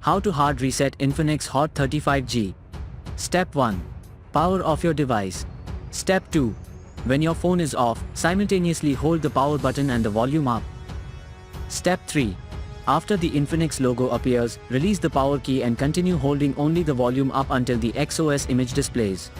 How to hard reset Infinix Hot 35G. Step 1. Power off your device. Step 2. When your phone is off, simultaneously hold the power button and the volume up. Step 3. After the Infinix logo appears, release the power key and continue holding only the volume up until the XOS image displays.